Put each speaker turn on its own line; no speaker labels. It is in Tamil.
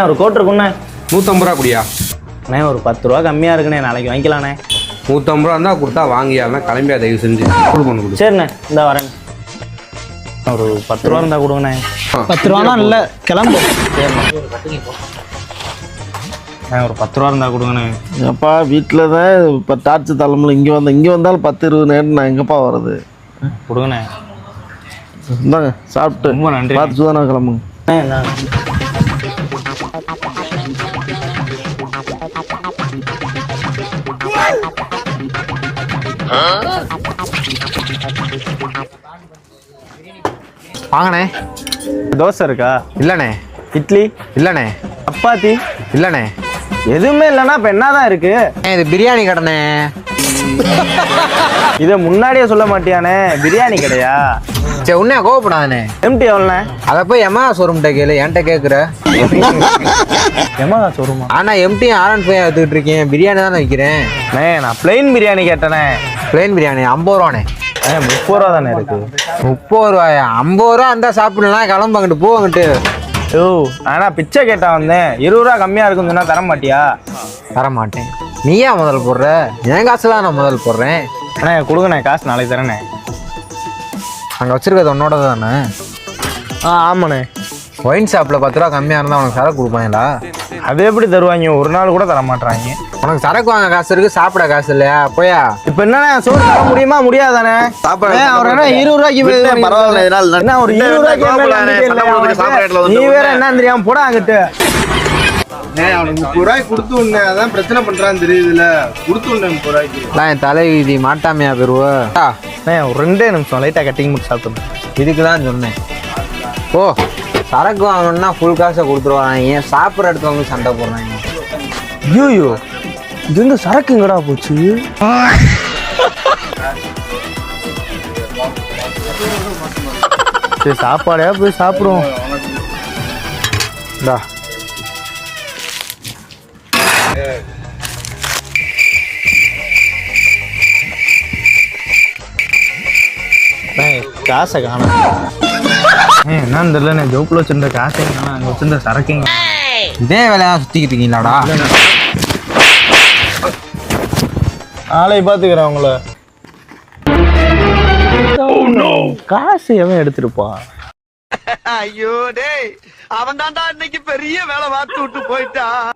ஒரு கோட் இருக்குண்ணே.
150 ரூபா குடியா?
அண்ணே ஒரு 10 ரூபா கம்மியாக இருக்குண்ணே, நாளைக்கு வாங்கிக்கலாண்ணே.
150 ரூபா இருந்தால் கொடுத்தா வாங்கியாருன்னா கிளம்பியா தயவு செஞ்சு கொடு.
சரிண்ணே, இந்த வரேன். ஒரு 10 ரூபா இருந்தால் கொடுங்கண்ணே.
10 ரூபானா இல்லை, கிளம்பு.
சரிண்ணே, ஒரு 10 ரூபா இருந்தால் கொடுங்கண்ணே.
அப்பா வீட்டில் தான் இப்போ டார்ச்சு தலைமுறை இங்கே வந்தாலும் 10-20 நேரம் நான் எங்கப்பா வர்றது?
கொடுங்கண்ணே.
இந்தாங்க சாப்பிட்டு
ரொம்ப நன்றி.
பார்த்து சுதானா கிளம்புங்க.
வாங்கண்ணே.
தோசை இருக்கா?
இல்லைண்ணே.
இட்லி
இல்லைண்ணே.
சப்பாத்தி
இல்லைண்ணே.
எதுவுமே இல்லைன்னா இப்போ என்னதான் இருக்கு?
இது பிரியாணி கடைண்ணே.
இதை முன்னாடியே சொல்ல மாட்டியானே? பிரியாணி கடையா?
சரி உன்னே கோவப்படாதண்ணே.
எம்டி எவ்வளோண்ணே?
அதை போய் எம்மா ஷோரூம்கிட்ட கேளு, என்கிட்ட கேட்குற.
எம்மா ஷோரூமா?
ஆனால் எம்டி R15 எடுத்துக்கிட்டு இருக்கேன், பிரியாணி தானே வைக்கிறேன்.
நான் பிளெயின் பிரியாணி கேட்டேனே.
பிளெயின் பிரியாணி 50 ரூபாண்ணே.
30 ரூபா தானே இருக்கு.
30 ரூபாயா? 50 ரூபா இருந்தால் சாப்பிடலாம், கிளம்பங்கிட்டு போவங்கிட்டு.
ஓ, ஆனால் பிச்சை கேட்டா வந்தேன். 20 ரூபா கம்மியாக இருக்குன்னு சொன்னா தர மாட்டியா?
தர மாட்டேன். நீயா முதல் போடுற? என் காசுலாம் நான் முதல் போடுறேன்.
அண்ணே கொடுங்கண்ணே, காசு நாளைக்கு தரேண்ணே.
அங்கே வச்சிருக்கிறது உன்னோட தானே?
ஆமாண்ணே.
ஒயின் ஷாப்பில் 10 ரூபா கம்மியாக இருந்தால் உனக்கு சரக்கு கொடுப்பாங்களா?
அது எப்படி தருவாங்க? ஒரு நாள் கூட தர மாட்டாங்க.
உனக்கு சரக்கு வாங்க காசு இருக்கு, சாப்பிட காசு இல்லையா? போயா.
இப்போ என்னண்ணே சோறு தர முடியுமா முடியாதானே?
அவர் என்ன 20 ரூபாய்க்கு பரவாயில்ல,
என்ன ஒரு 20 ரூபாய்க்கு நீ வேற என்ன தெரியாம போடா அங்கிட்டு.
அவனுக்கு 30 ரூபாய்க்கு கொடுத்து விடனே, அதான் பிரச்சனை பண்றான்னு தெரியுதுல. கொடுத்து விடனேன் 30 ரூபாய்க்கு.
என் தலைவிதி மாட்டாமையா பெறுவா?
ஒரு 2 நிமிஷம் லைட்டாக கட்டிங் முடிச்சு சாப்பிட்டு
இதுக்கு தான் சொன்னேன். ஓ, சரக்கு வாங்கணும்னா ஃபுல் காசை கொடுத்துருவாங்க, ஏன் சாப்பிட்ற இடத்துல வந்து சண்டை போடுறாங்க.
ஐயோ, இது வந்து சரக்குங்கடா போச்சு. சரி சாப்பாடையா போய் சாப்பிடுவோம்.
இந்தா
காசை காணும். என்னன்னு தெரியல, ஜோப்பில் வச்சிருந்த காசையும் காணும், அங்கே வச்சிருந்த சரக்கையும்.
இதே வேலையாக சுற்றிக்கிட்டு இருக்கீங்களாடா?
ஆளையை பார்த்துக்கிறேன் உங்கள. காசு எவன் எடுத்துருப்பா?
ஐயோ டேய், அவன் தான்டா இன்னைக்கு பெரிய வேலை பார்த்து விட்டு போயிட்டான்.